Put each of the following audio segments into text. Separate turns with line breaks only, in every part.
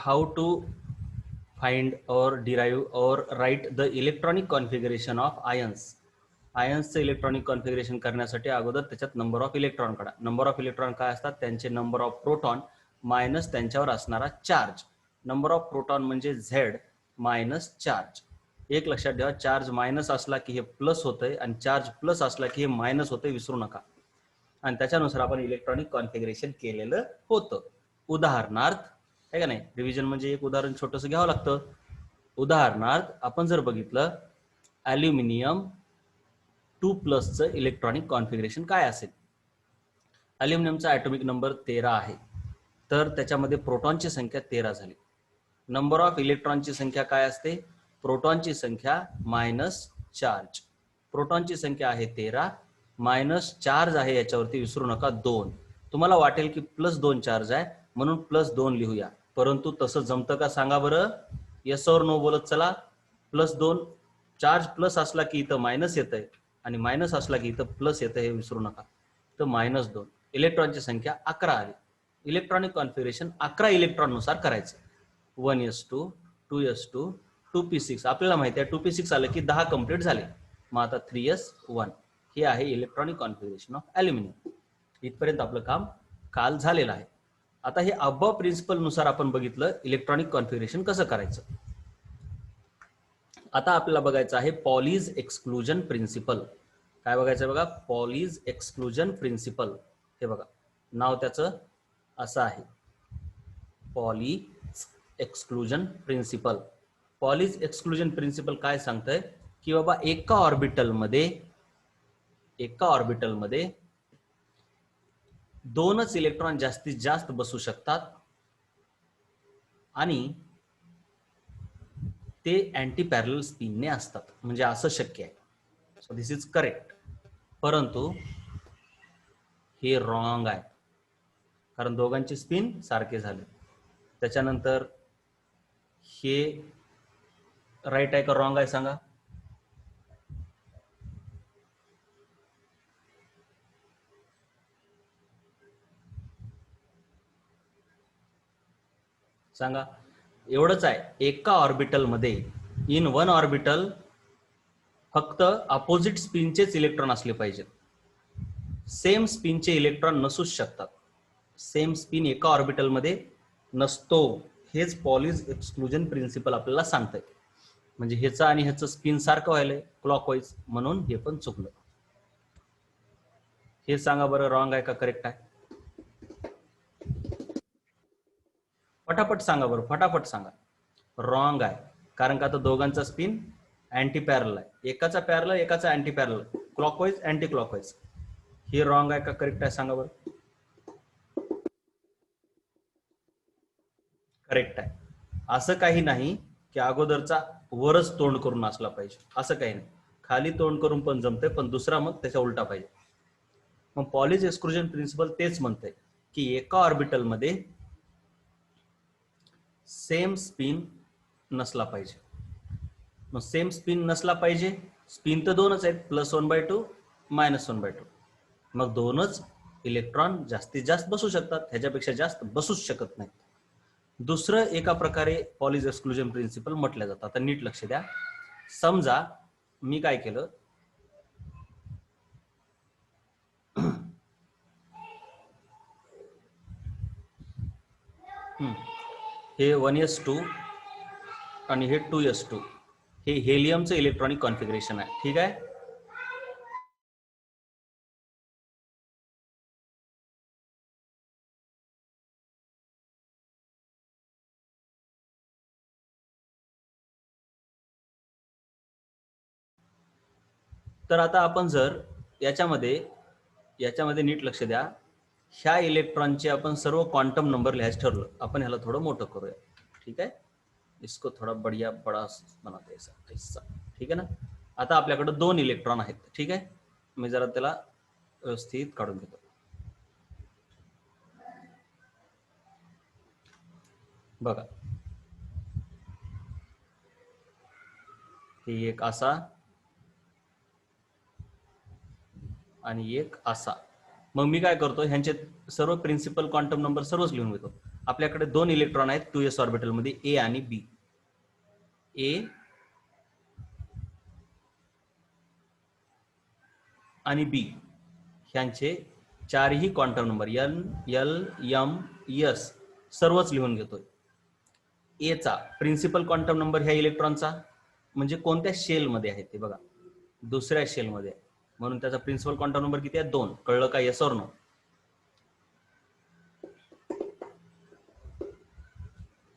how to find or derive or write the electronic configuration of ions. आयन्सचं electronic configuration करण्यासाठी अगोदर त्याच्यात number of electron काढा. Number of electron काय असतात? त्यांचे नंबर ऑफ प्रोटॉन मायनस त्यांच्यावर असणारा चार्ज. नंबर ऑफ प्रोटॉन म्हणजे झेड मायनस चार्ज. एक लक्षात ठेवा, चार्ज मायनस असला की हे प्लस होतंय आणि चार्ज प्लस असला की हे मायनस होतंय, विसरू नका. आणि त्याच्यानुसार आपण इलेक्ट्रॉनिक कॉन्फिगरेशन केलेलं होतं. उदाहरणार्थ आहे का नाही, रिव्हिजन म्हणजे एक उदाहरण छोटंसं घ्यावं लागतं. उदाहरणार्थ आपण जर बघितलं ॲल्युमिनियम 2+चं इलेक्ट्रॉनिक कॉन्फिगरेशन काय असेल. ॲल्युमिनियमचा ॲटॉमिक नंबर 13 आहे, तर त्याच्यामध्ये प्रोटॉनची संख्या 13 झाली. नंबर ऑफ इलेक्ट्रॉनची संख्या काय असते? प्रोटॉनची संख्या मायनस चार्ज. प्रोटॉनची संख्या आहे 13, मायनस चार्ज आहे याच्यावरती विसरू नका 2. तुम्हाला वाटेल की +2 चार्ज आहे म्हणून +2 लिहूया, परंतु तसं जमतं का सांगा बरं? येस और नो बोलत चला. +2 चार्ज प्लस असला की इथं मायनस येतंय आणि मायनस असला की इथं प्लस येतं, हे विसरू नका. तर -2. इलेक्ट्रॉनची संख्या 11 आली. इलेक्ट्रॉनिक कॉन्फिगरेशन 11 इलेक्ट्रॉन नुसार करायचं. 1s2, 2s2, 2p6. आपल्याला माहिती आहे 2p6 आलं की 10 कंप्लीट झाले. मग आता 3s1. हे आहे इलेक्ट्रॉनिक कॉन्फिगरेशन ऑफ ॲल्युमिनियम. इथपर्यंत आपलं काम काल झालेलं आहे. आता हे अबव प्रिन्सिपल नुसार आपण बघितलं इलेक्ट्रॉनिक कॉन्फिगरेशन कसं करायचं. आता आपल्याला बघायचं आहे पॉलीज एक्सक्लुजन प्रिन्सिपल. काय बघायचं बघा? Pauli's exclusion principle. हे बघा, नाव त्याचं असं आहे, Pauli's exclusion principle. Pauli's exclusion principle काय सांगतंय की बाबा एका ऑर्बिटलमध्ये दोनच इलेक्ट्रॉन जास्तीत जास्त बसू शकतात आणि ते अँटी पॅरलल स्पिनने असतात. म्हणजे असं शक्य आहे. So this is correct. परंतु हे रॉंग आहे, कारण दोघांचे स्पिन सारखे झाले. त्याच्यानंतर हे राईट आहे का रॉंग आहे सांगा? सांगा. एवढंच आहे, एका ऑर्बिटलमध्ये इन वन ऑर्बिटल फक्त अपोजिट स्पिनचेच इलेक्ट्रॉन असले पाहिजेत. सेम स्पिनचे इलेक्ट्रॉन नसूच शकतात. सेम स्पिन एका ऑर्बिटलमध्ये नसतो. हेच पॉलीज एक्सक्लुजन प्रिन्सिपल आपल्याला सांगतंय. म्हणजे ह्याचं आणि ह्याचं स्पिन सारखं व्हायलंय क्लॉकवाईज, म्हणून हे पण चुकलं. हे सांगा बरं, रॉंग आहे का करेक्ट आहे? फटाफट सांगा बरं, फटाफट सांगा. रॉंग आहे, कारण का आता दोघांचा स्पिन अँटी पॅरल आहे. एकाचा पॅरल, एकाचा अँटी पॅरल, क्लॉकवाईज अँटी क्लॉकवाईज. हे रॉंग आहे का करेक्ट आहे सांगा बरं? करेक्ट आहे. असं काही नाही की अगोदरचा वरच तोंड करून असला पाहिजे, असं काही नाही. खाली तोंड करून पण जमतंय, पण दुसरा मग त्याच्या उलटा पाहिजे. मग पॉलीज एक्सक्लुजन प्रिन्सिपल तेच म्हणतंय की एका ऑर्बिटलमध्ये सेम स्पिन नसला पाहिजे. मग सेम स्पिन नसला पाहिजे, स्पिन तर दोनच आहेत, +1/2 -1/2. मग दोनच इलेक्ट्रॉन जास्तीत जास्त बसू शकतात, ह्याच्यापेक्षा जास्त बसूच शकत नाहीत. दुसरं एका प्रकारे पॉलीज एक्सक्लुजन प्रिन्सिपल म्हटलं जातं. आता नीट लक्ष द्या. समजा मी काय केलं, हे 1s2 आणि हे 2s2, हे हेलियमचं इलेक्ट्रॉनिक कॉन्फिगरेशन आहे. ठीक आहे. तर आता आपण जर याच्यामध्ये नीट लक्ष द्या, ह्या इलेक्ट्रॉनचे आपण सर्व क्वांटम नंबर लिहायचं ठरलं. आपण ह्याला थोडं मोठं करूया. ठीक आहे, इसको थोडा बढिया बडा बनाते ऐसा. ठीक आहे ना. आता आपल्याकडे 2 इलेक्ट्रॉन आहेत. ठीक आहे, मी जरा त्याला व्यवस्थित काढून घेतो. बघा, ही एक असा आणि एक असा. मग मी काय करतो, ह्यांचे सर्व प्रिन्सिपल क्वांटम नंबर सर्वच लिहून घेतो. आपल्याकडे दोन इलेक्ट्रॉन आहेत 2s ऑर्बिटल मध्ये, ए आणि बी. ए आणि बी ह्यांचे चारही quantum number N, L, M, S सर्वच लिहून घेतोय. ए चा प्रिन्सिपल क्वांटम नंबर ह्या इलेक्ट्रॉनचा म्हणजे कोणत्या शेल मध्ये आहे ते बघा, दुसऱ्या शेल मध्ये, म्हणून त्याचा प्रिन्सिपल क्वांटम नंबर किती आहे? 2. कळलं का? Yes or no?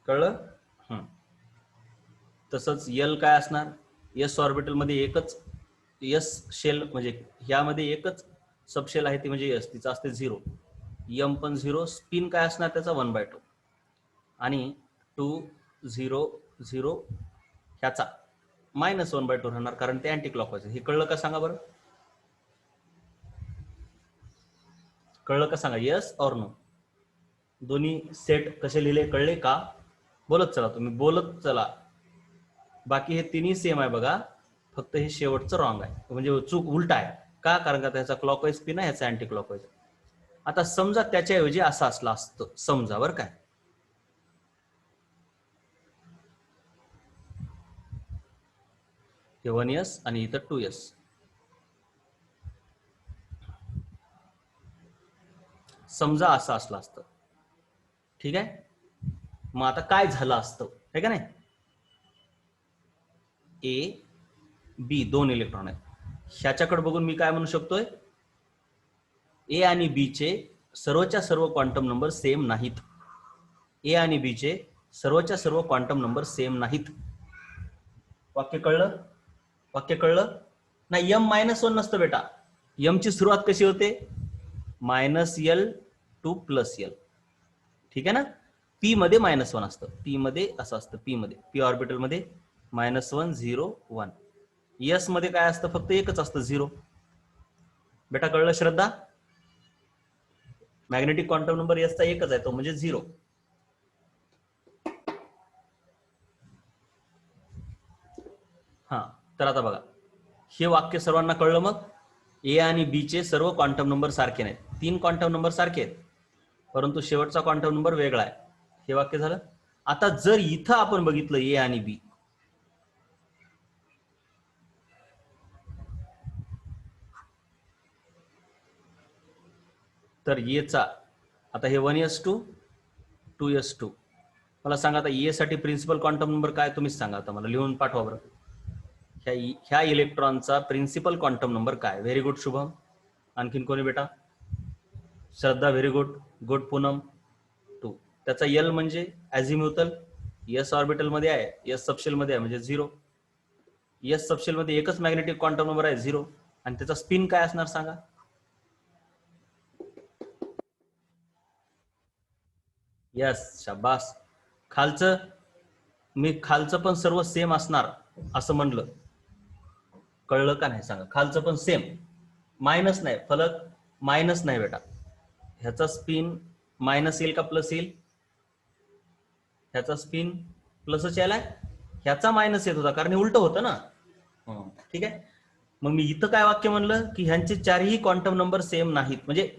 कळलं? तसंच एल काय असणार? एस ऑर्बिटल मध्ये एकच एस शेल, म्हणजे ह्यामध्ये एकच सबशेल आहे ती म्हणजे एस, तिचा असते 0. एम पण 0. स्पिन काय असणार त्याचा? 1/2. आणि 2 0 0 ह्याचा -1/2 राहणार, कारण ते अँटी क्लॉकवाईज. हे कळलं का सांगा बरं? कळलं का सांगा? Yes or no? दोन्ही सेट कसे लिहिले कळले का? बोलत चला, तुम्ही बोलत चला. बाकी हे तिन्ही सेम आहे बघा, फक्त हे शेवटचं रॉंग आहे, म्हणजे चूक उलटा आहे. का? कारण का त्याचा क्लॉकवाईज स्पिन आहे, ह्याचा अँटी क्लॉकवाईज. आता समजा त्याच्याऐवजी असं असलं असतं, समजा बरं काय, हे 1s आणि इथं 2s. समजा असं असलं असतं, ठीक आहे. मग आता काय झालं असतं, आहे का नाही? ए बी दोन इलेक्ट्रॉन आहेत, ह्याच्याकडे बघून मी काय म्हणू शकतोय? ए आणि बी चे सर्वच्या सर्व क्वांटम नंबर सेम नाहीत. ए आणि बी चे सर्वच्या सर्व क्वांटम नंबर सेम नाहीत. वाक्य कळलं? वाक्य कळलं? नाही, एम -1 नसतं बेटा. एम ची सुरुवात कशी होते? -L to +L. ठीक आहे ना? पी मध्ये -1 असतं, पी मध्ये असं असतं, पी मध्ये, पी ऑर्बिटल मध्ये -1 0 1. एस मध्ये काय असतं? फक्त एकच असतं, 0. बेटा कळलं श्रद्धा? मॅग्नेटिक क्वांटम नंबर एसचा एकच आहे, तो म्हणजे 0. हा, तर आता बघा, हे वाक्य सर्वांना कळलं. मग ए आणि बी चे सर्व क्वांटम नंबर सारखे नाहीत. 3 क्वांटम नंबर सारखे आहेत, परंतु शेवटचा क्वांटम नंबर वेगळा आहे. हे वाक्य झालं. आता जर इथं आपण बघितलं ए आणि बी, तर एचा आता हे 1s2 2s2, मला सांगा आता ए साठी प्रिन्सिपल क्वांटम नंबर काय? तुम्हीच सांगा आता मला, लिहून पाठवा बरं. ह्या इलेक्ट्रॉनचा प्रिन्सिपल क्वांटम नंबर काय? Very good Shubham. आणखीन कोणी बेटा? श्रद्धा, व्हेरी गुड. गुड पूनम, 2. त्याचा एल म्हणजे ॲझिम्युथल, एस ऑर्बिटल मध्ये आहे, एस सबशेल मध्ये आहे म्हणजे 0. एस सबशेल मध्ये एकच मॅग्नेटिक क्वांटम नंबर आहे 0. आणि त्याचा स्पिन काय असणार सांगा? यस, शाबास. खालचं मी खालचं पण सर्व सेम असणार असं म्हणलं, कळलं का नाही सांगा? खालचं पण सेम, मायनस नाही, फलक मायनस नाही बेटा. ह्याचा स्पिन मायनस येईल का प्लस येईल? ह्याचा स्पिन प्लसच यायला, ह्याचा मायनस येत होता कारण हे उलट होतं ना. ठीक आहे. मग मी इथं काय वाक्य म्हणलं की ह्यांचे चारही क्वांटम नंबर सेम नाहीत, म्हणजे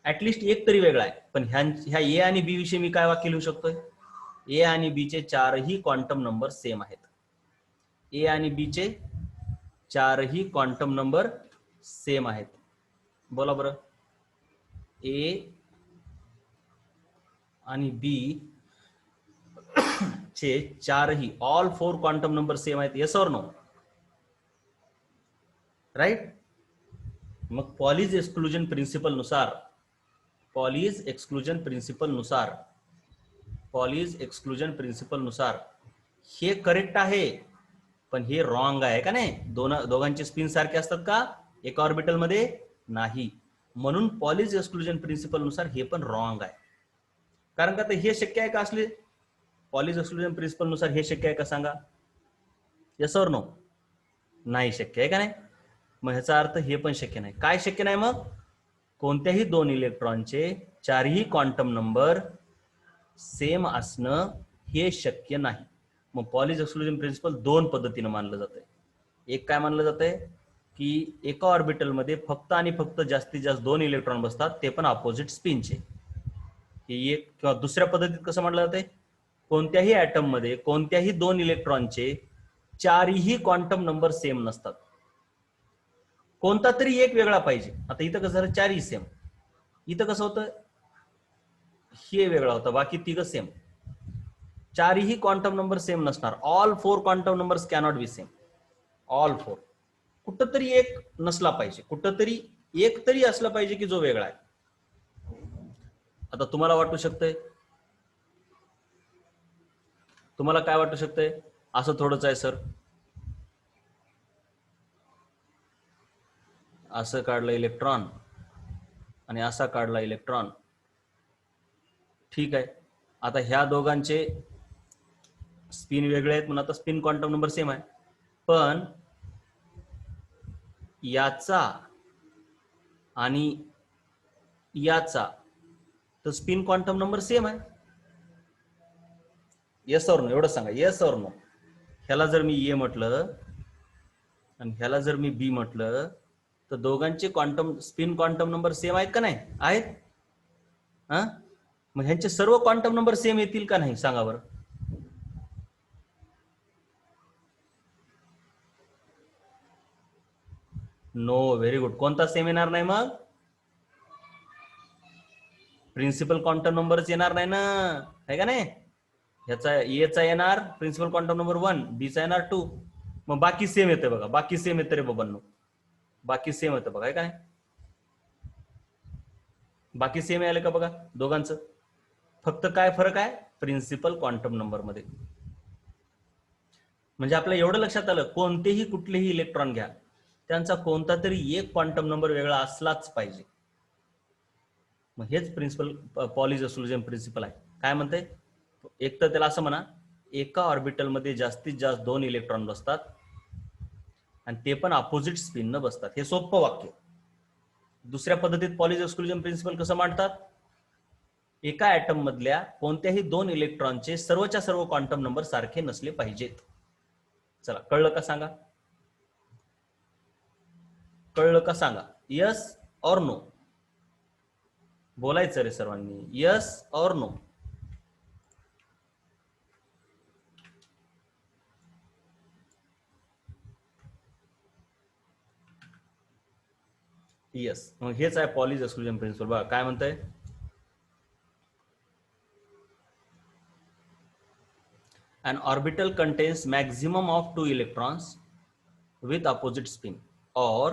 ऍटलिस्ट एक तरी वेगळा आहे. पण ह्या ए आणि बी विषयी मी काय वाक्य लिहू शकतोय? ए आणि बी चे चारही क्वांटम नंबर सेम आहेत. ए आणि बी चे चारही क्वांटम नंबर सेम आहेत. बोला बरं, ए आणि बी चे चारही, ऑल 4 क्वांटम नंबर सेम आहेत. Yes or no? राईट. मग पॉलीज एक्सक्लुजन प्रिन्सिपल नुसार, पॉलीज एक्सक्लुजन प्रिन्सिपल नुसार, पॉलीज एक्सक्लुजन प्रिन्सिपल नुसार हे करेक्ट आहे, पण हे रॉंग आहे का नाही? दोघांचे स्पिन सारखे असतात का एका ऑर्बिटल मध्ये? नाही. म्हणून पॉलीज एक्सक्लुजन प्रिन्सिपल नुसार हे पण रॉंग आहे. कारण का हे शक्य आहे का असले? पॉलीज एक्सक्लुजन प्रिन्सिपल नुसार हे शक्य आहे का सांगा? Yes or no? नाही शक्य आहे का नाही? मग ह्याचा अर्थ हे पण शक्य नाही. काय शक्य नाही मग? कोणत्याही दोन इलेक्ट्रॉनचे चारही क्वांटम नंबर सेम असणं हे शक्य नाही. मग पॉलीज एक्सक्लुजन प्रिन्सिपल दोन पद्धतीने मानलं जातंय. एक काय मानलं जातंय की एका ऑर्बिटल मध्ये फक्त आणि फक्त जास्तीत जास्त 2 इलेक्ट्रॉन बसतात, ते पण अपोजिट स्पिनचे. हे एक, किंवा दुसऱ्या पद्धतीत कसं म्हटलं जाते, कोणत्याही ऍटम मध्ये कोणत्याही दोन इलेक्ट्रॉनचे चारही क्वांटम नंबर सेम नसतात, कोणता तरी एक वेगळा पाहिजे. आता इथं कसं झालं, चारही सेम. इथं कसं होतं, हे वेगळा होता, बाकी तिघं सेम. चारही क्वांटम नंबर सेम नसणार. All four quantum numbers cannot be same. All four. कुठंतरी एक नसला पाहिजे, कुठंतरी एक तरी असला पाहिजे की जो वेगळा आहे. आता तुम्हाला वाटू शकतंय, तुम्हाला काय वाटू शकतंय, असं थोडंच आहे सर, असं काढलं इलेक्ट्रॉन आणि असा काढला इलेक्ट्रॉन. ठीक आहे, आता ह्या दोघांचे स्पिन वेगळे आहेत म्हणून आता स्पिन क्वांटम नंबर सेम आहे, पण याचा आणि याचा तर स्पिन क्वांटम नंबर सेम आहे. येस और नो, एवढं सांगा, येस और नो. ह्याला जर मी ए म्हटलं आणि ह्याला जर मी बी म्हटलं तर दोघांचे quantum spin quantum number same आहेत का नाही? आहेत. हा, मग ह्यांचे सर्व क्वांटम नंबर सेम येतील का नाही सांगा बरं. No, very good. कोणता सेम येणार नाही मग? प्रिन्सिपल क्वांटम नंबरच येणार नाही ना, आहे का नाही? ह्याचा एचा येणार प्रिन्सिपल क्वांटम नंबर 1, बीचा येणार 2. मग बाकी सेम येते बघा, बाकी सेम येते रे बाबांनो, बाकी सेम येतं बघा, आहे का नाही? बाकी सेम आले का बघा दोघांचं. फक्त काय फरक आहे? प्रिन्सिपल क्वांटम नंबर मध्ये. म्हणजे आपल्या एवढं लक्षात आलं, कोणतेही कुठलेही इलेक्ट्रॉन घ्या, त्यांचा कोणता तरी एक क्वांटम नंबर वेगळा असलाच पाहिजे. मग हेच प्रिन्सिपल पॉलीज एक्सक्लुजन प्रिन्सिपल आहे. काय म्हणते, एक तर त्याला असं म्हणा, एका ऑर्बिटल मध्ये जास्तीत जास्त 2 इलेक्ट्रॉन बसतात आणि ते पण अपोजिट स्पिन न बसतात. हे सोपं वाक्य. दुसऱ्या पद्धतीत पॉलीज एक्सक्लुजन प्रिन्सिपल कसं मांडतात, एका ऍटम मधल्या कोणत्याही 2 इलेक्ट्रॉनचे सर्वच्या सर्व क्वांटम नंबर सारखे नसले पाहिजेत. चला, कळलं का सांगा, कळलं का सांगा. यस और नो बोलायचं रे सर्वांनी, यस और नो. यस. मग हेच आहे पॉलीज एक्सक्लुजन प्रिन्सिपल. बघा काय म्हणतंय, an orbital contains maximum of 2 electrons with opposite spin or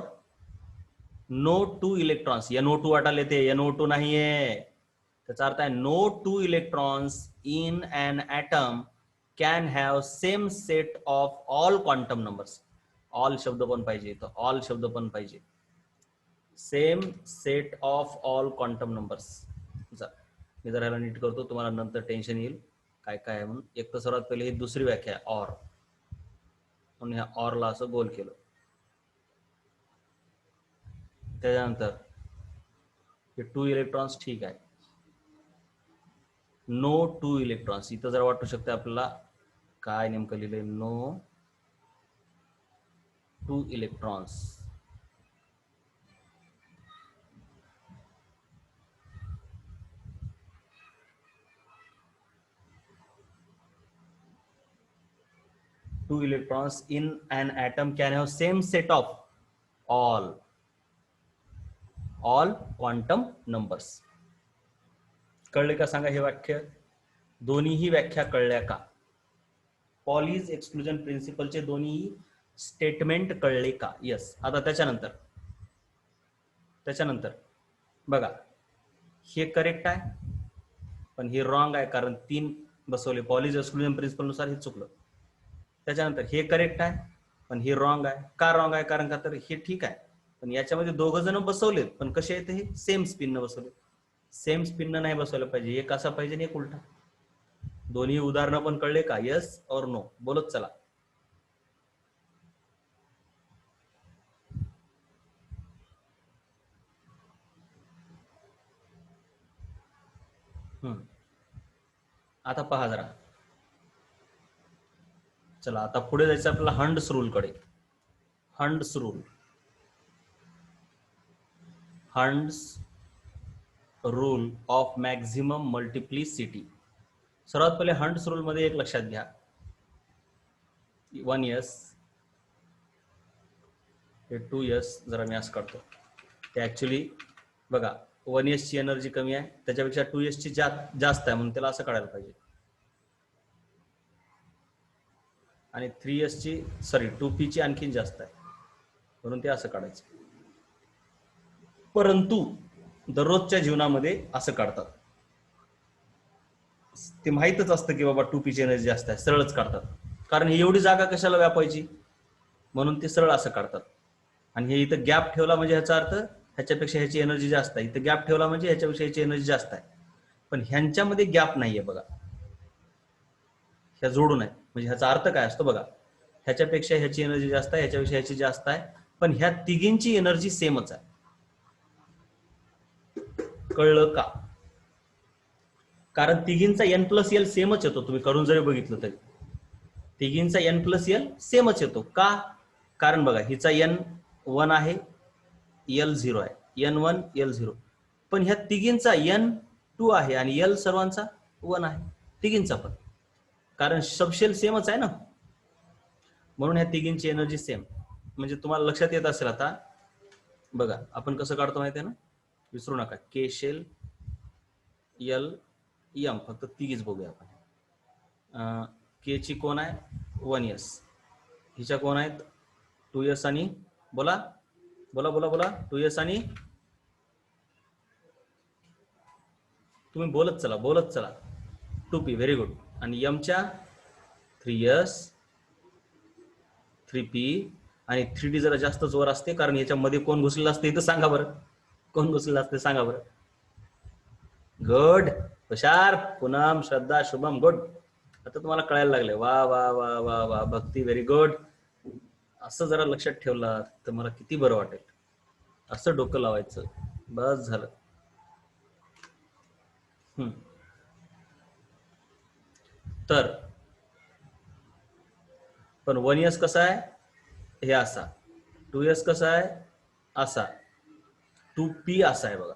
no 2 electrons. NO2 वाटायला येते, NO2 नाहीये. त्याचा अर्थ आहे no 2 electrons in an atom can have same set of all quantum numbers. all शब्द पण पाहिजे, तर all शब्द पण पाहिजे. Same set of all quantum numbers. मी जर ह्याला नीट करतो, तुम्हाला नंतर टेन्शन येईल काय काय आहे म्हणून. एक तर सर्वात पहिले ही दुसरी व्याख्या आहे, ऑर, म्हणून ह्या ऑरला असं गोल केलं. त्याच्यानंतर हे 2 इलेक्ट्रॉन्स, ठीक आहे, नो 2 इलेक्ट्रॉन्स. इथं जर वाटू शकते आपल्याला काय नेमकं लिहिलंय, no 2 electrons. Two electrons in an atom can have same set of all quantum numbers. कळले का सांगा हे वाक्य? दोन्हीही व्याख्या कळल्या का? पॉलीज एक्सक्लुजन प्रिन्सिपलचे दोन्ही स्टेटमेंट कळले का? यस. आता त्याच्यानंतर बघा, हे करेक्ट आहे पण हे रॉंग आहे, कारण 3 बसवले. पॉलीज एक्सक्लुजन प्रिन्सिपल नुसार हे चुकलं. त्याच्यानंतर हे करेक्ट आहे पण हे रॉंग आहे. का रॉंग आहे? कारण का तर हे ठीक आहे पण याच्यामध्ये 2 जण बसवलेत, पण कसे आहेत हे? सेम स्पिन न बसवले. सेम स्पिन न नाही बसवलं पाहिजे, एक असा पाहिजे आणि एक उलटा. दोन्ही उदाहरणं पण कळले का? यस और नो बोलत चला. आता पहा जरा. चला, आता पुढे जायचं आपल्याला हंड्स रूल कडे. Hund's rule, Hund's rule of maximum multiplicity. सर्वात पहिले हंट्स रूल मध्ये एक लक्षात घ्या, 1s हे 2s, जरा मी असं काढतो, ते ऍक्च्युली बघा 1s ची एनर्जी कमी आहे, त्याच्यापेक्षा 2s ची जास्त आहे, म्हणून त्याला असं काढायला पाहिजे. आणि 3s ची 2p ची आणखीन जास्त आहे, म्हणून ते असं काढायचं. परंतु दररोजच्या जीवनामध्ये असं काढतात, ते माहीतच असतं की बाबा 2p ची एनर्जी जास्त आहे, सरळच काढतात, कारण ही एवढी जागा कशाला व्यापायची, म्हणून ते सरळ असं काढतात. आणि हे इथं गॅप ठेवला म्हणजे ह्याचा अर्थ ह्याच्यापेक्षा ह्याची एनर्जी जास्त आहे, इथं गॅप ठेवला म्हणजे ह्याच्यापेक्षा ह्याची एनर्जी जास्त आहे. पण ह्यांच्यामध्ये गॅप नाहीये बघा, ह्या जोडून आहे, म्हणजे ह्याचा अर्थ काय असतो बघा, ह्याच्यापेक्षा ह्याची एनर्जी जास्त आहे, ह्याच्यापेक्षा ह्याची जास्त आहे, पण ह्या तिघींची एनर्जी सेमच आहे. कळलं का? कारण तिघींचा n प्लस एल सेमच येतो, तुम्ही करून जरी बघितलं तरी तिघींचा n प्लस एल सेमच येतो. का? कारण बघा हिचा n1 आहे, l0 आहे, n1 l0, पण ह्या तिघींचा n2 आहे आणि l सर्वांचा 1 आहे, तिघींचा पण, कारण सबशेल सेमच आहे ना, म्हणून ह्या तिघींची एनर्जी सेम. म्हणजे तुम्हाला लक्षात येत असेल आता बघा आपण कसं काढतो माहिती आहे ना, विसरू नका, के शेल एल एम, फक्त तिघीच बघूया आपण. के ची कोण आहे 1s, हिच्या कोण आहेत 2s, आणि बोला बोला बोला बोला 2s, आणि तुम्ही बोलत चला 2p, व्हेरी गुड. आणि एमच्या 3s 3p, आणि 3d जरा जास्त जोर असते, कारण याच्यामध्ये कोण घुसलेलं असते इथं सांगा बरं, कोण घुसलेलं असते सांगा बरं. गुड, हुशार, पूनम, श्रद्धा, शुभम, गुड. आता तुम्हाला कळायला लागले, वा वा वा वा वा, भक्ती, व्हेरी गुड. असं जरा लक्षात ठेवलं तर मला किती बरं वाटेल, असं डोकं लावायचं, बस झालं. तर पण 1s कसा आहे हे असा, 2s कसा आहे असा, 2p असा आहे बघा.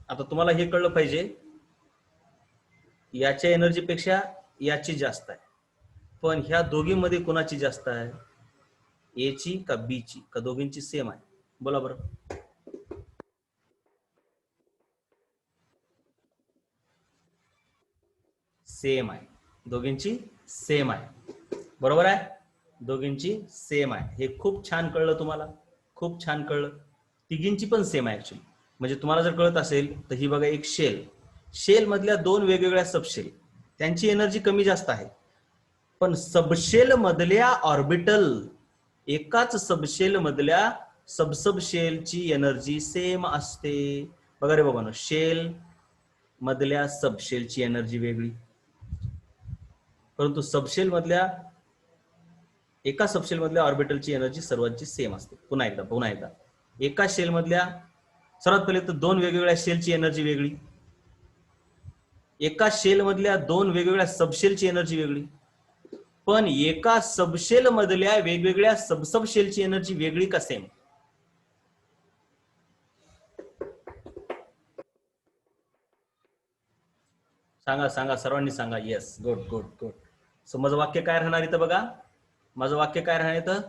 आता तुम्हाला हे कळलं पाहिजे, याच्या एनर्जी पेक्षा याची जास्त आहे, पण ह्या दोघींमध्ये कोणाची जास्त आहे, ए ची का बी ची, का दोघींची सेम आहे, बोला बरं. सेम आहे, दोघींची सेम आहे, बरोबर आहे, दोघींची सेम आहे. हे खूप छान कळलं तुम्हाला, खूप छान कळलं. तिघींची पण सेम आहे ऍक्च्युली. म्हणजे तुम्हाला जर कळत असेल तर ही बघा एक शेल मधल्या दोन वेगवेगळ्या सबशेल, त्यांची एनर्जी कमी जास्त आहे, पण सबशेल मधल्या ऑर्बिटल, एकाच सबशेल मधल्या सबशेलची एनर्जी सेम असते. बघा रे बाबा, शेल मधल्या सबशेलची एनर्जी वेगळी, परंतु सबशेल मधल्या एका सबशेल मधल्या ऑर्बिटलची एनर्जी सर्वांची सेम असते. पुन्हा एकदा एका शेल मधल्या, सर्वात पहिले तर दोन वेगवेगळ्या शेलची एनर्जी वेगळी, एका शेल मधल्या दोन वेगवेगळ्या सबशेलची एनर्जी वेगळी, पण एका सबशेल मधल्या वेगवेगळ्या सबशेलची एनर्जी वेगळी का सेम? सांगा सांगा, सर्वांनी सांगा. Yes, good good good. So माझं वाक्य काय राहणार इथं बघा, माझं वाक्य काय राहणार इथं,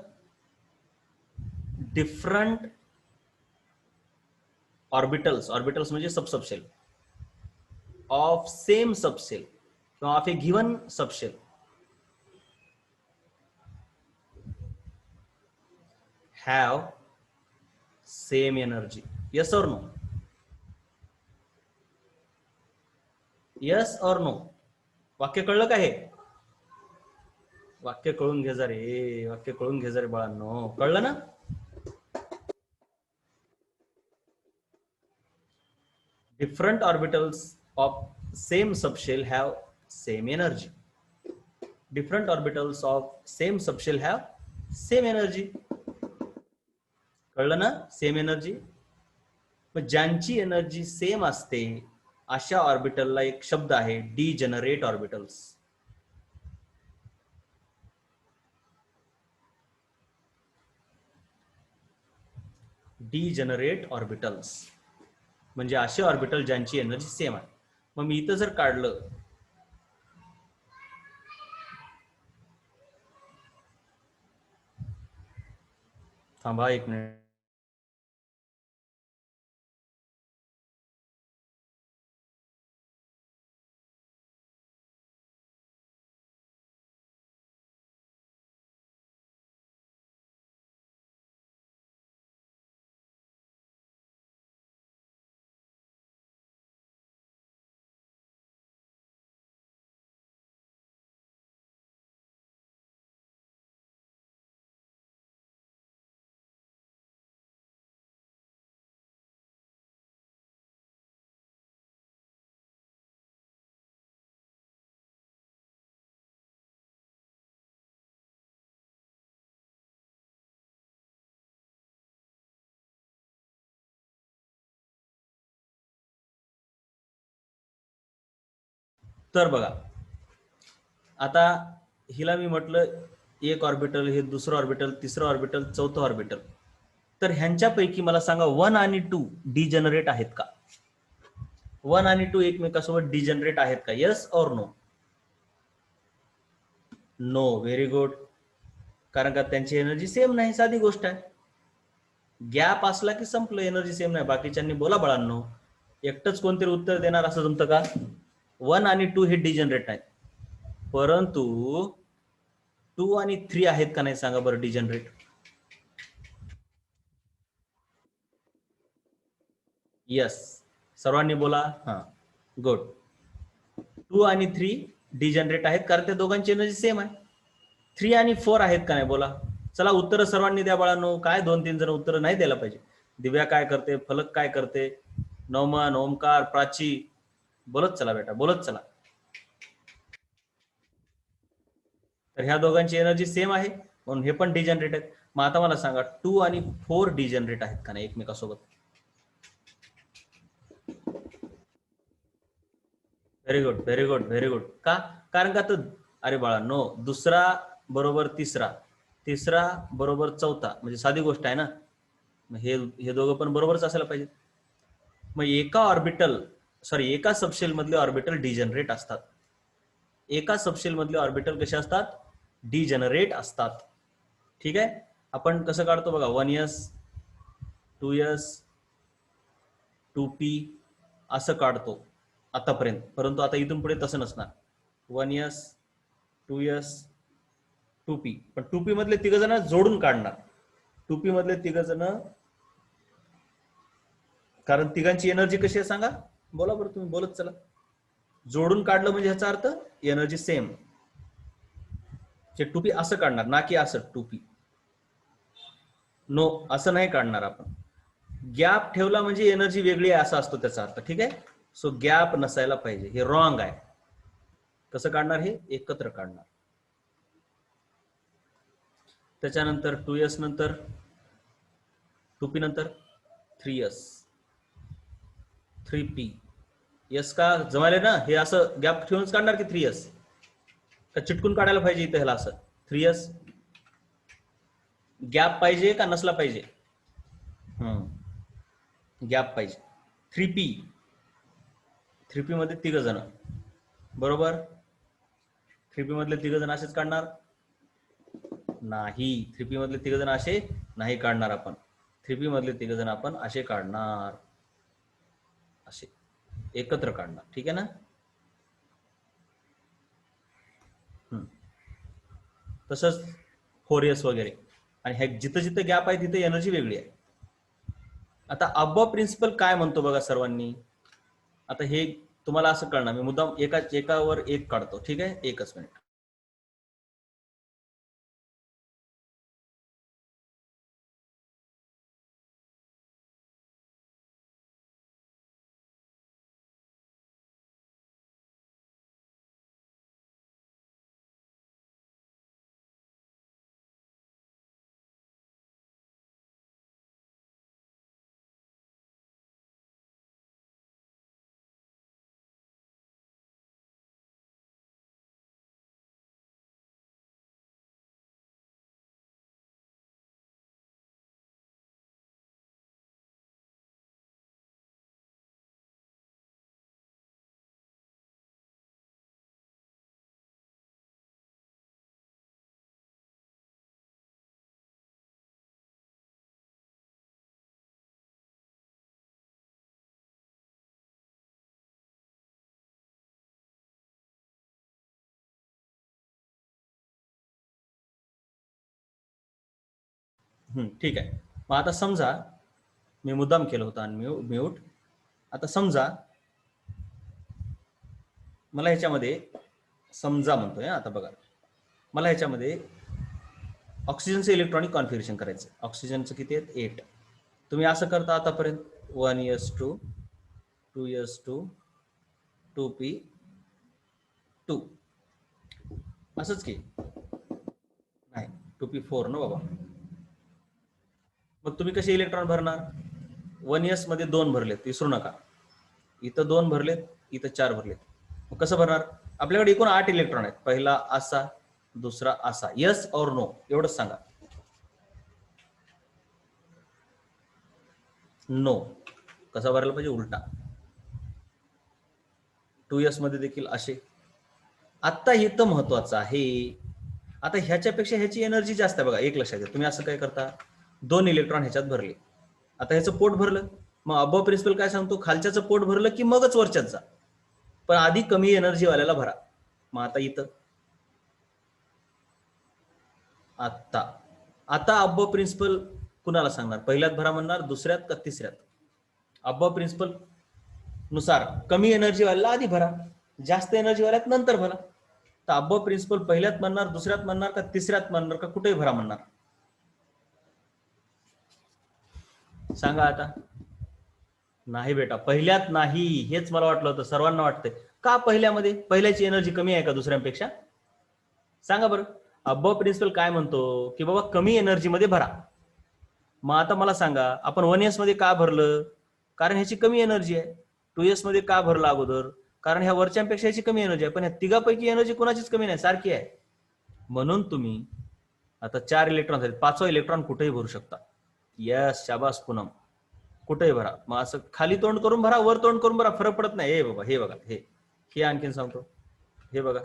डिफरंट ऑर्बिटल्स म्हणजे सबशेल ऑफ सेम सबशेल किंवा of A given subshell have same energy. Yes or no? Yes or no? वाक्य कळलं का हे? वाक्य कळून घे रे, वाक्य कळून घे रे बाळांनो, कळलं ना? Different orbitals of same subshell have same energy. Different orbitals of same subshell have same energy. कळलं ना? Same energy. मग ज्यांची एनर्जी सेम असते अशा ऑर्बिटलला एक शब्द आहे, डिजनरेट ऑर्बिटल्स. Degenerate orbitals. म्हणजे असे ऑर्बिटल ज्यांची एनर्जी सेम आहे. मग मी इथं जर काढलं, थांबा एक मिनिट. तर बघा, आता हिला मी म्हटलं एक ऑर्बिटल, हे दुसरं ऑर्बिटल, तिसरं ऑर्बिटल, चौथं ऑर्बिटल. तर ह्यांच्यापैकी मला सांगा 1 आणि 2 डिजनरेट आहेत का? 1 आणि 2 एकमेकांसोबत डिजनरेट आहेत का? येस और नो? नो. Very good. कारण का त्यांची एनर्जी सेम नाही, साधी गोष्ट आहे. गॅप असला की संपलं, एनर्जी सेम नाही. बाकीच्यांनी बोला बाळांनो, एकटंच कोणतरी उत्तर देणार असं जमतं का? 1 आणि 2 हे डिजनरेट आहेत, परंतु 2 आणि 3 आहेत का नाही सांगा बरं डिजनरेट? यस. सर्वांनी बोला. हा, गुड. 2 आणि 3 डिजनरेट आहेत कारण त्या दोघांची एनर्जी सेम आहे. 3 आणि 4 आहेत का नाही बोला? चला उत्तर सर्वांनी द्या बाळांनो. काय 2-3 जण उत्तर नाही द्यायला पाहिजे. दिव्या काय करते, फलक काय करते, नौमन, ओमकार, प्राची, बोलत चला बेटा, बोलत चला. तर ह्या दोघांची एनर्जी सेम आहे म्हणून हे पण डिजनरेट आहेत. मग आता मला सांगा 2 आणि 4 डिजनरेट आहेत का नाही एकमेकासोबत? Very good, very good, very good. का? कारण का तर, अरे बाळा नो, दुसरा बरोबर तिसरा, तिसरा बरोबर चौथा, म्हणजे साधी गोष्ट आहे ना. हे हे दोघं पण बरोबरच असायला पाहिजे. मग एका ऑर्बिटल, सॉरी, एका सबशेल मधले ऑर्बिटल डिजनरेट असतात. एका सबशेल मधले ऑर्बिटल कसे असतात? डिजनरेट असतात. ठीक आहे. आपण कसं काढतो बघा, 1s, 2s, 2p असं काढतो आतापर्यंत, परंतु आता इथून पुढे तसं नसणार. 1s, 2s, 2p, पण 2p मधले तिघ जण जोडून काढणार. 2p मधले तिघ जण, कारण तिघांची एनर्जी कशी आहे सांगा, बोला बरं तुम्ही, बोलत चला. जोडून काढलं म्हणजे ह्याचा अर्थ एनर्जी सेम. 2p असं काढणार ना की असं 2p. नो, असं नाही काढणार आपण. गॅप ठेवला म्हणजे एनर्जी वेगळी आहे असा असतो त्याचा अर्थ. ठीक आहे. सो गॅप नसायला पाहिजे, हे रॉंग आहे. कसं काढणार? हे एकत्र काढणार. त्याच्यानंतर 2s नंतर 2p नंतर 3s, 3p. यस का जमायले ना? हे असं गॅप ठेवूनच काढणार की 3s का चिटकून काढायला पाहिजे इथं ह्याला असं? 3s गॅप पाहिजे का नसला पाहिजे? गॅप पाहिजे. 3p, 3p मध्ये तिघ जण, बरोबर. 3p मधले तिघ जण असेच काढणार नाही. 3p मधले तिघ जण असे नाही काढणार आपण. 3p मधले तिघ जण आपण असे काढणार, असे एकत्र काढणार. ठीक आहे ना? तसंच 4s वगैरे. आणि ह्या जिथं जिथं गॅप आहे तिथे एनर्जी वेगळी आहे. आता अबव प्रिन्सिपल काय म्हणतो बघा सर्वांनी. आता हे तुम्हाला असं कळणार, मी मुद्दाम एकावर एक काढतो. ठीक आहे, एकच मिनिट. ठीक आहे. मग आता समजा मी मुद्दाम केलं होतं म्यूट. आता समजा मला ह्याच्यामध्ये समजा म्हणतोय आता बघा, मला ह्याच्यामध्ये ऑक्सिजनचं इलेक्ट्रॉनिक कॉन्फिगरेशन करायचं. ऑक्सिजनचं किती आहेत? 8. तुम्ही असं करता आतापर्यंत 1s2 2s2 2p2 असंच की नाही 2p4 ना बाबा. मग तुम्ही कसे इलेक्ट्रॉन भरणार? 1s मध्ये 2 भरलेत, विसरू नका. इथं 2 भरलेत, इथं 4 भरलेत. मग कसं भरणार? आपल्याकडे एकूण 8 इलेक्ट्रॉन आहेत. पहिला असा, दुसरा असा. यस और नो एवढंच सांगा. नो कसा भरायला पाहिजे? उलटा. 2s मध्ये देखील असे. आता इथं महत्वाचं आहे, आता ह्याच्यापेक्षा ह्याची एनर्जी जास्त आहे बघा. एक लक्षात घ्या, तुम्ही असं काय करता, 2 इलेक्ट्रॉन ह्याच्यात भरले. आता ह्याचं पोट भरलं, मग अबव प्रिन्सिपल काय सांगतो? खालच्याचं पोट भरलं की मगच वरच्यात जा, पण आधी कमी एनर्जी वाल्याला भरा. मग आता इथं आता अबव प्रिन्सिपल कुणाला सांगणार? पहिल्यात भरा म्हणणार, दुसऱ्यात का तिसऱ्यात? अबव प्रिन्सिपल नुसार कमी एनर्जी वाल्याला आधी भरा, जास्त एनर्जी वाल्यात नंतर भरा. तर अबव प्रिन्सिपल पहिल्यात म्हणणार, दुसऱ्यात म्हणणार का तिसऱ्यात म्हणणार का कुठेही भरा म्हणणार? सांगा आता. नाही बेटा, पहिल्यात नाही. हेच मला वाटलं होतं, सर्वांना वाटतंय. का पहिल्यामध्ये? पहिल्याची एनर्जी कमी आहे का दुसऱ्यांपेक्षा? सांगा बरं. अबव प्रिन्सिपल काय म्हणतो की बाबा कमी एनर्जी मध्ये भरा. मग आता मला सांगा, आपण 1s मध्ये का भरलं? कारण ह्याची कमी एनर्जी आहे. 2s मध्ये का भरलं अगोदर? कारण ह्या वरच्यांपेक्षा ह्याची कमी एनर्जी आहे. पण ह्या तिघापैकी एनर्जी कोणाचीच कमी नाही, सारखी आहे. म्हणून तुम्ही आता 4 इलेक्ट्रॉन झाले, 5वा इलेक्ट्रॉन कुठेही भरू शकता. यस, शाबास पूनम, कुठेही भरा. मग असं खाली तोंड करून भरा, वर तोंड करून भरा, फरक पडत नाही. हे बाबा, हे बघा, हे आणखीन सांगतो, हे बघा.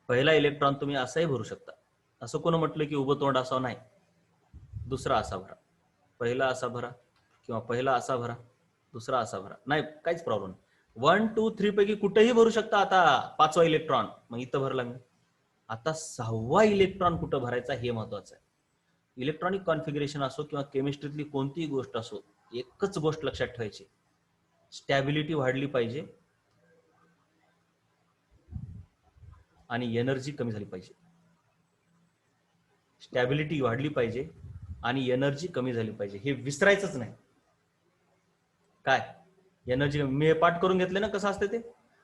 पहिला इलेक्ट्रॉन तुम्ही असाही भरू शकता. असं कोण म्हटलं की उभं तोंड असावं? नाही. दुसरा असा भरा, पहिला असा भरा, किंवा पहिला असा भरा, दुसरा असा भरा, नाही काहीच प्रॉब्लेम. 1 2 3 पैकी कुठेही भरू शकता. आता 5वा इलेक्ट्रॉन मग इथं भरला मी. आता 6वा इलेक्ट्रॉन कुठं भरायचा हे महत्वाचं आहे. इलेक्ट्रॉनिक कॉन्फिगरेशन असो किंवा केमिस्ट्रीतली कोणतीही गोष्ट असो, एकच गोष्ट लक्षात ठेवायची, स्टॅबिलिटी वाढली पाहिजे आणि एनर्जी कमी झाली पाहिजे. स्टॅबिलिटी वाढली पाहिजे आणि एनर्जी कमी झाली पाहिजे, हे विसरायचंच नाही. काय एनर्जी? मी पाठ करून घेतले ना कसं असते ते.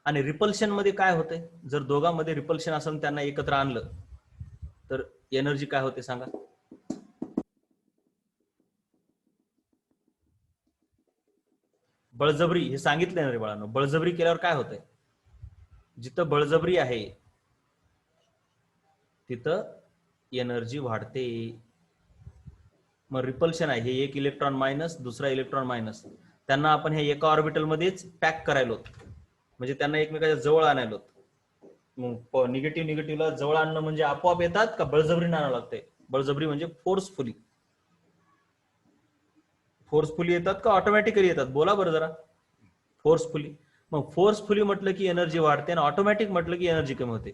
आणि रिपल्शन मध्ये काय होतंय? जर दोघांमध्ये रिपल्शन असेल, त्यांना एकत्र आणलं तर एनर्जी काय होते सांगा? बळजबरी. हे सांगितलंय ना रे बाळांनो, बळजबरी केल्यावर काय होतंय? जिथं बळजबरी आहे तिथं एनर्जी वाढते. मग रिपल्शन आहे, हे एक इलेक्ट्रॉन मायनस, दुसरा इलेक्ट्रॉन मायनस, त्यांना आपण हे एका ऑर्बिटल मध्येच पॅक करायलो, म्हणजे त्यांना एकमेकाच्या जवळ आणायलो. मग निगेटिव्ह निगेटिव्हला जवळ आणणं म्हणजे आपोआप येतात का बळजबरीने आणावं लागते? बळजबरी म्हणजे फोर्सफुली. फोर्सफुली येतात का ऑटोमॅटिकली येतात? बोला बरं जरा. फोर्सफुली. मग फोर्सफुली म्हटलं की एनर्जी वाढते, आणि ऑटोमॅटिक म्हटलं की एनर्जी कमी होते.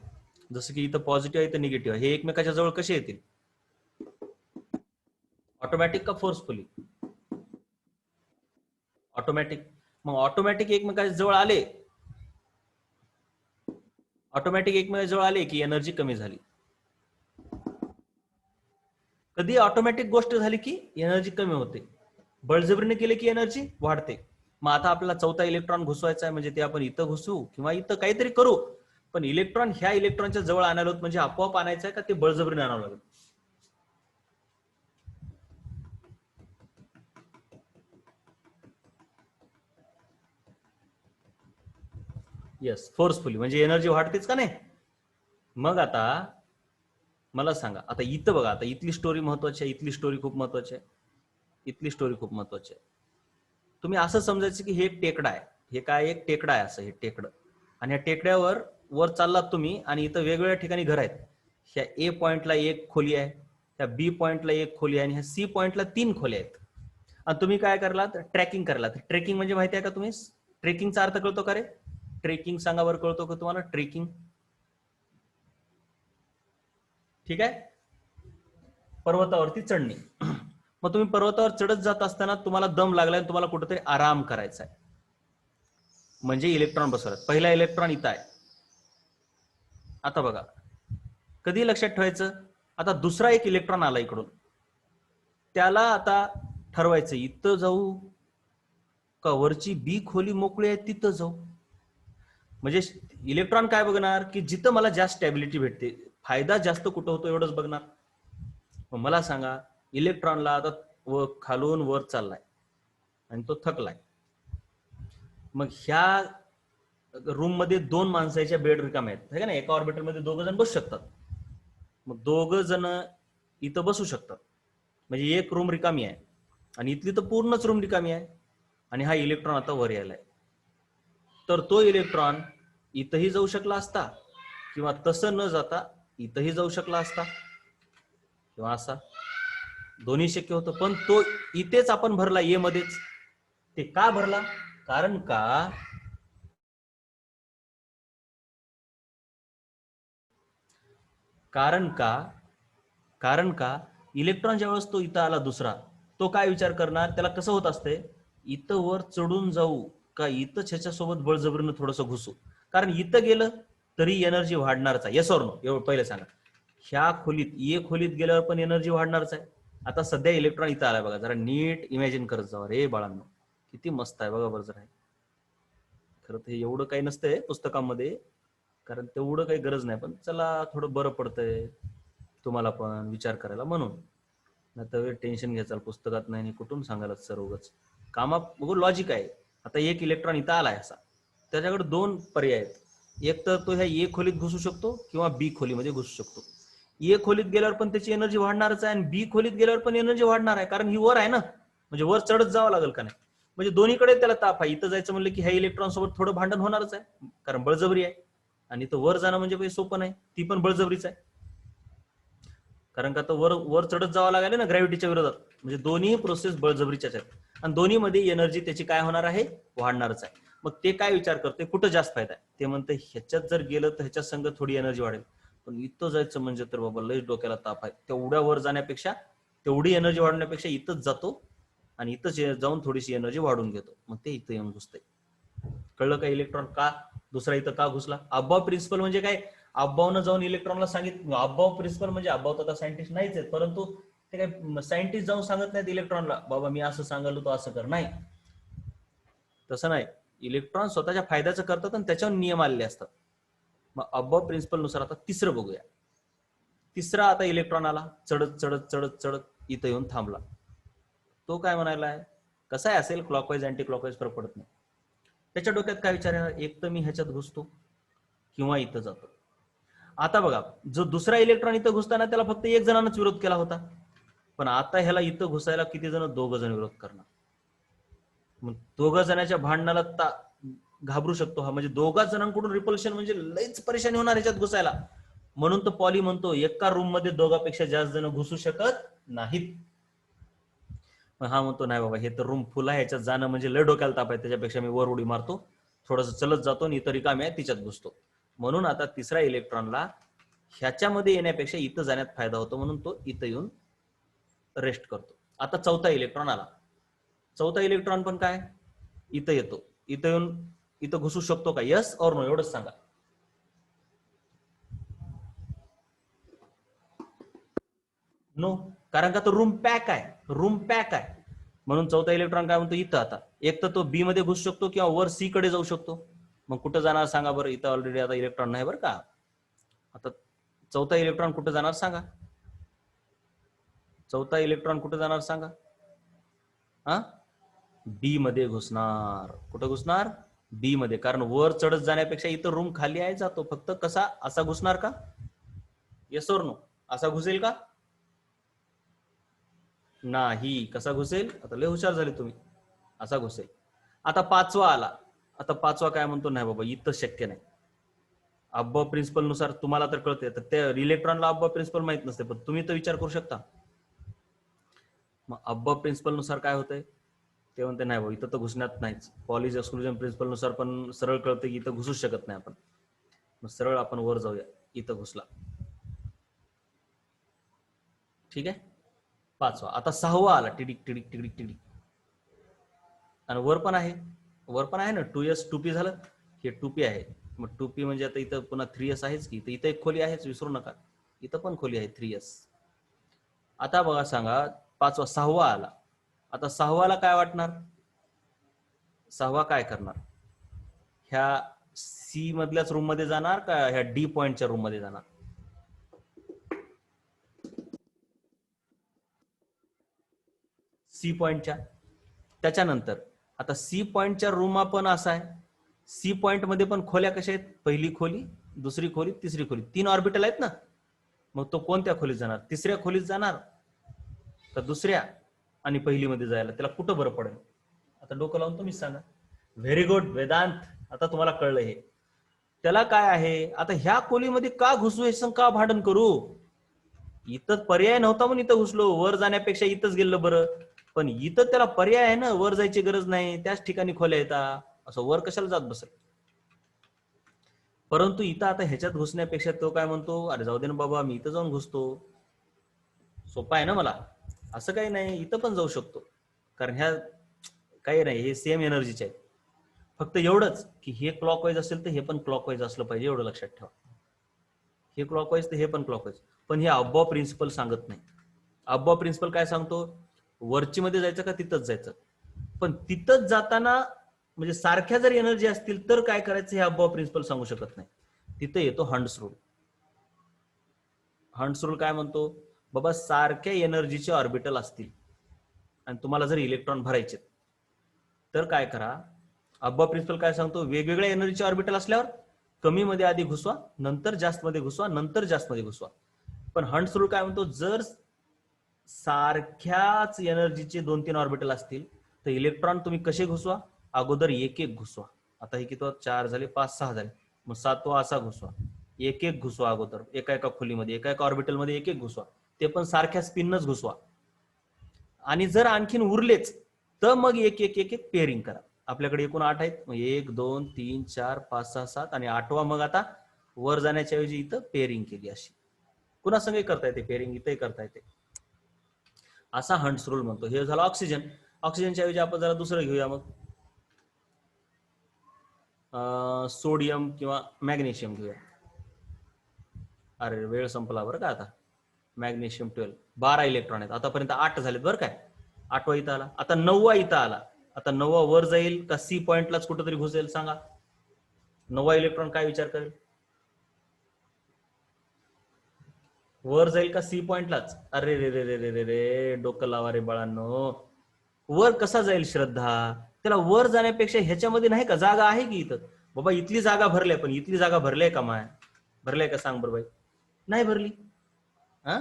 जसं की इथं पॉझिटिव्ह आहे, इथं निगेटिव्ह आहे, हे एकमेकाच्या जवळ कसे येतील? ऑटोमॅटिक का फोर्सफुली? ऑटोमॅटिक. मग ऑटोमॅटिक एकमेकाच्या जवळ आले, ऑटोमॅटिक एकमेकाच्या जवळ आले की एनर्जी कमी झाली. कधी ऑटोमॅटिक गोष्ट झाली की एनर्जी कमी होते, बळजबरीने केले की एनर्जी वाढते. मग आता आपल्याला 4था इलेक्ट्रॉन घुसवायचा आहे, म्हणजे ते आपण इथं घुसवू किंवा इथं काहीतरी करू, पण इलेक्ट्रॉन ह्या इलेक्ट्रॉनच्या जवळ आणायला होत, म्हणजे आपोआप आणायचं आहे का ते बळजबरीने आणावं लागेल? येस, फोर्सफुली, म्हणजे एनर्जी वाढतेच का नाही? मग आता मला सांगा, आता इथं बघा, आता इथली स्टोरी महत्वाची आहे, इथली स्टोरी खूप महत्वाची आहे, इथली स्टोरी खूप महत्वाची आहे. तुम्ही असं समजायचं की हे एक टेकडा आहे, हे काय एक टेकडा आहे, असं हे टेकडं, आणि या टेकड्यावर वर चाललात तुम्ही, आणि इथं वेगवेगळ्या ठिकाणी घर आहेत. ह्या ए पॉइंटला एक खोली आहे, त्या बी पॉइंटला एक खोली आहे, आणि ह्या सी पॉइंटला 3 खोल्या आहेत. आणि तुम्ही काय करलात? ट्रॅकिंग करलात. ट्रेकिंग म्हणजे माहिती आहे का तुम्ही? ट्रेकिंगचा अर्थ कळतो का रे? ट्रेकिंग सांगा बरं, कळतो का तुम्हाला ट्रेकिंग? ठीक आहे. पर्वतावरती चढणे. मग तुम्ही पर्वतावर चढत जात असताना तुम्हाला दम लागलाय, तुम्हाला कुठेतरी आराम करायचा आहे, म्हणजे इलेक्ट्रॉन बसवला. पहिला इलेक्ट्रॉन इथं आहे. आता बघा कधी लक्षात ठेवायचं, आता दुसरा एक इलेक्ट्रॉन आला इकडून, त्याला आता ठरवायचं इथं जाऊ का वरची बी खोली मोकळी आहे तिथं जाऊ. म्हणजे इलेक्ट्रॉन काय बघणार की जिथं मला जास्त स्टॅबिलिटी भेटते, फायदा जास्त कुठं होतो एवढंच बघणार. मग मला सांगा, इलेक्ट्रॉनला आता खालून वर चाललाय आणि तो थकलाय. मग ह्या रूम मध्ये 2 माणसाच्या बेड रिकामे आहेत, है का नाही, एका ऑर्बिटल मध्ये 2 जण बसू शकतात. मग 2 जण इथं बसू शकतात, म्हणजे एक रूम रिकामी आहे आणि इथली तर पूर्णच रूम रिकामी आहे. आणि हा इलेक्ट्रॉन आता वर यायलाय, तर तो इलेक्ट्रॉन इथंही जाऊ शकला असता किंवा तसं न जाता इथंही जाऊ शकला असता किंवा असा, दोन्ही शक्य होतं. पण तो इथेच आपण भरला ए मध्येच. ते का भरला? कारण का इलेक्ट्रॉन ज्यावेळेस तो इथं आला दुसरा, तो काय विचार करणार, त्याला कसं होत असते, इथं वर चढून जाऊ का इथं ह्याच्यासोबत बळजबरीनं थोडंसं घुसू. कारण इथं गेलं तरी एनर्जी वाढणारच आहे. Yes or no? एवढं पहिले सांगा. ह्या खोलीत खोलीत गेल्यावर पण एनर्जी वाढणारच आहे. आता सध्या इलेक्ट्रॉन इथं आलाय बघा, जरा नीट इमॅजिन करत जावा रे बाळांनो, किती मस्त आहे बघा बरं जरा. खरं तर एवढं काही नसतंय पुस्तकामध्ये, कारण तेवढं काही गरज नाही, पण चला थोडं बरं पडतंय तुम्हाला पण विचार करायला म्हणून. नाही तर टेन्शन घ्यायचं पुस्तकात नाही, कुठून सांगायला सर उगाच कामा बघू. लॉजिक आहे. आता एक इलेक्ट्रॉन इथं आलाय असा, त्याच्याकडे 2 पर्याय आहेत. एक तर तो ह्या ए खोलीत घुसू शकतो किंवा बी खोलीमध्ये घुसू शकतो. ए खोलीत गेल्यावर पण त्याची एनर्जी वाढणारच आहे आणि बी खोलीत गेल्यावर पण एनर्जी वाढणार आहे, कारण ही वर आहे ना, म्हणजे वर चढत जावं लागेल का नाही. म्हणजे दोन्हीकडे त्याला ताप आहे. इथं जायचं म्हणलं की ह्या इलेक्ट्रॉन सोबत थोडं भांडण होणारच आहे, कारण बळजबरी आहे. आणि इथं वर जाणं म्हणजे काही सोपं नाही, ती पण बळजबरीच आहे. कारण का तर वर चढत जावं लागेल ना ग्रॅव्हिटीच्या विरोधात. म्हणजे दोन्ही प्रोसेस बळजबरीच्याच आहेत आणि दोन्ही मध्ये एनर्जी त्याची काय होणार आहे, वाढणारच आहे. मग ते काय विचार करते, कुठं जास्त फायदा आहे, ते म्हणते ह्याच्यात जर गेलं तर ह्याच्यात संग थोडी एनर्जी वाढेल, पण इथं जायचं म्हणजे तर बाबा लयच डोक्याला ताप आहे. तेवढ्या वर जाण्यापेक्षा, तेवढी एनर्जी वाढण्यापेक्षा इथंच जातो आणि इथंच जाऊन थोडीशी एनर्जी वाढून घेतो. मग ते इथं येऊन घुसते. कळलं का इलेक्ट्रॉन का दुसरा इथं का घुसला? अब्बाव प्रिन्सिपल म्हणजे काय, अब्बावनं जाऊन इलेक्ट्रॉनला सांगितलं. अब्बाव प्रिन्सिपल म्हणजे अब्बाव तर सायंटिस्ट नाहीच आहेत, परंतु ते काय सायंटिस्ट जाऊन सांगत नाहीत इलेक्ट्रॉनला, बाबा मी असं सांगालो तो असं कर, नाही तसं नाही. इलेक्ट्रॉन स्वतःच्या फायद्याचं करतात आणि त्याच्यावर नियम आलेले असतात. मग अब्बाव प्रिन्सिपल नुसार आता तिसरं बघूया. तिसरा आता इलेक्ट्रॉन आला, चढत चढत चढत चढत इथं येऊन थांबला. तो काय म्हणायलाय, कसा आहे असेल क्लॉकवाईज अँटी क्लॉकवाईज फरक पडत नाही. त्याच्या डोक्यात काय विचार आहे, एक तर मी ह्याच्यात घुसतो किंवा इथं जातो. आता बघा, जो दुसरा इलेक्ट्रॉन इथं घुसताना त्याला फक्त 1 जणांनाच विरोध केला होता, पण आता ह्याला इथं घुसायला किती जण, 2 जण विरोध करणार. मग 2 जणांच्या भांडणाला घाबरू शकतो हा, म्हणजे 2 जणांकडून रिपल्शन म्हणजे लईच परेशानी होणार ह्याच्यात घुसायला. म्हणून तर पॉली म्हणतो एका रूम मध्ये 2पेक्षा जास्त जण घुसू शकत नाहीत. हा म्हणतो नाही बाबा, हे तर रूम फुल आहे, ह्याच्यात जाणं म्हणजे लय डोक्याला ताप आहे, त्याच्यापेक्षा मी वर उडी मारतो, थोडंसं चलत जातो आणि इतर रिकामी आहे तिच्यात घुसतो. म्हणून आता तिसऱ्या इलेक्ट्रॉनला ह्याच्यामध्ये येण्यापेक्षा इथं जाण्यात फायदा होतो, म्हणून तो इथं येऊन रेस्ट करतो. आता चौथा इलेक्ट्रॉन आला. चौथा इलेक्ट्रॉन पण काय इथं येतो, इथं येऊन इथं घुसू शकतो का, यस ऑर नो एवढंच सांगा. नो, कारण का तो रूम पॅक आहे, रूम पॅक आहे. म्हणून चौथा इलेक्ट्रॉन काय म्हणतो, इथं आता एक तर तो बी मध्ये घुसू शकतो किंवा वर सी कडे जाऊ शकतो. मग कुठं जाणार सांगा बरं, इथं ऑलरेडी आता इलेक्ट्रॉन नाही बरं का. आता चौथा इलेक्ट्रॉन कुठं जाणार सांगा, चौथा इलेक्ट्रॉन कुठं जाणार सांगा. हा, बी मध्ये घुसणार. कुठं घुसणार, बी मध्ये. कारण वर चढत जाण्यापेक्षा इथं रूम खाली आहे, जातो फक्त. कसा, असा घुसणार का, येस ऑर नो, असा घुसेल का, नाही. कसा घुसेल, आता लय हुशार झाले तुम्ही, असा घुसेल. आता पाचवा आला. आता पाचवा काय म्हणतो, नाही बाबा इथं शक्य नाही. अब्बाव प्रिन्सिपल नुसार तुम्हाला तर कळते, तर त्या इलेक्ट्रॉनला अब्बाव प्रिन्सिपल माहित नसते, पण तुम्ही तर विचार करू शकता. मग अब्बाव प्रिन्सिपल नुसार काय होतंय, ते म्हणते नाही बाबा इथं तर घुसण्यात नाहीच. पॉलीज एक्सक्लुजन प्रिन्सिपल नुसार पण सरळ कळतं की इथं घुसूच शकत नाही आपण. मग सरळ आपण वर जाऊया, इथं घुसला. ठीक आहे. 5वा. आता 6वा आला, टिडिक टिडिक टिडिक टिडिक. आणि वर पण आहे ना, 2s 2p झालं, हे 2p आहे. मग 2p म्हणजे आता इथं पुन्हा 3s आहेच की, इथं एक खोली आहेच, विसरू नका, इथं पण खोली आहे 3s. आता बघा सांगा, 5वा 6वा आला. आता 6वाला काय वाटणार? 6वा काय करणार? ह्या सी मधल्याच रूम मध्ये जाणार का ह्या डी पॉइंटच्या रूम मध्ये जाणार? सी पॉइंटच्या. त्याच्यानंतर आता सी पॉइंटच्या रूम पण असा आहे, सी पॉइंट मध्ये पण खोल्या कशा आहेत? पहिली खोली, दुसरी खोली, तिसरी खोली, 3 ऑर्बिटल आहेत ना. मग तो कोणत्या खोलीत जाणार? तिसऱ्या खोलीत जाणार का दुसऱ्या आणि पहिली मध्ये जायला? त्याला कुठं बरं पडेल? आता डोकं लावून तुम्हीच सांगा. व्हेरी गुड वेदांत, आता तुम्हाला कळलं हे. त्याला काय आहे, आता ह्या खोलीमध्ये का घुसू, हे का भांडण करू? इथं पर्याय नव्हता म्हणून इथं घुसलो, वर जाण्यापेक्षा इथंच गेलं बरं. पण इथं त्याला पर्याय आहे ना, वर जायची गरज नाही, त्याच ठिकाणी खोल्या येतात, असं वर कशाला जात बसेल? परंतु इथं आता ह्याच्यात घुसण्यापेक्षा तो काय म्हणतो, अरे जाऊ दे ना बाबा, मी इथं जाऊन घुसतो, सोपा आहे ना मला. असं काही नाही, इथं पण जाऊ शकतो, कारण ह्या काही नाही, हे सेम एनर्जीचे आहेत. फक्त एवढंच की हे क्लॉकवाईज असेल तर हे पण क्लॉकवाईज असलं पाहिजे, एवढं लक्षात ठेवा. हे क्लॉकवाईज तर हे पण क्लॉकवाईज. पण हे अब्बा प्रिन्सिपल सांगत नाही. अब्बा प्रिन्सिपल काय सांगतो, वरची मध्ये जायचं का तिथंच जायचं. पण तिथंच जाताना म्हणजे सारख्या जर एनर्जी असतील तर काय करायचं हे अब्बा प्रिन्सिपल सांगू शकत नाही. तिथे येतो हंड्स रूल. हंड्स रूल काय म्हणतो, बाबा सारख्या एनर्जीचे ऑर्बिटल असतील आणि तुम्हाला जर इलेक्ट्रॉन भरायचे तर काय करा, अब्बा प्रिन्सिपल काय सांगतो, वेगवेगळ्या एनर्जीचे ऑर्बिटल असल्यावर कमी मध्ये आधी घुसवा, नंतर जास्त मध्ये घुसवा, नंतर जास्त मध्ये घुसवा. पण हंड्स रूल काय म्हणतो, जर सारख्याच एनर्जीचे 2-3 ऑर्बिटल असतील तर इलेक्ट्रॉन तुम्ही कसे घुसवा, अगोदर एक एक घुसवा. आता हे किती 4 झाले, 5-6 झाले, मग 7वा असा घुसवा, एक एक घुसवा अगोदर, एका एका खोलीमध्ये, एका एका ऑर्बिटल मध्ये एक एक घुसवा, ते पण सारख्या स्पिनच घुसवा. आणि जर आणखीन उरलेच तर मग एक एक एक एक पेअरिंग करा. आपल्याकडे एकूण 8 आहेत, 1 2 3 4 5 6 7 आणि 8वा मग आता वर जाण्याच्या ऐवजी इथं पेअरिंग केली. अशी कुणा संगही करता येते पेअरिंग, इथंही करता येते. असा हंड्स रूल म्हणतो. हे झालं ऑक्सिजन. ऑक्सिजनच्या ऐवजी आपण जरा दुसरं घेऊया, मग सोडियम किंवा मॅग्नेशियम घेऊया. अरे वेळ संपला बरं का. आता मॅग्नेशियम 12, 12 इलेक्ट्रॉन आहेत, आतापर्यंत 8 झालेत बरं काय. 8वा इथं आला, आता 9वा इथं आला. आता 9वा वर जाईल का सी पॉइंटलाच कुठंतरी घुसेल सांगा? 9वा इलेक्ट्रॉन काय विचार करेल, वर जाईल का सी पॉइंटलाच? अरे रे रे रे रे रे रे, डोकं लावा रे बाळांनो. वर कसा जाईल श्रद्धा? त्याला वर जाण्यापेक्षा ह्याच्यामध्ये नाही का जागा आहे की इथं, बाबा इथली जागा भरल्या, पण इथली जागा भरल्या का माय? भरल्या का सांग बरं बाई? नाही भरली. हा,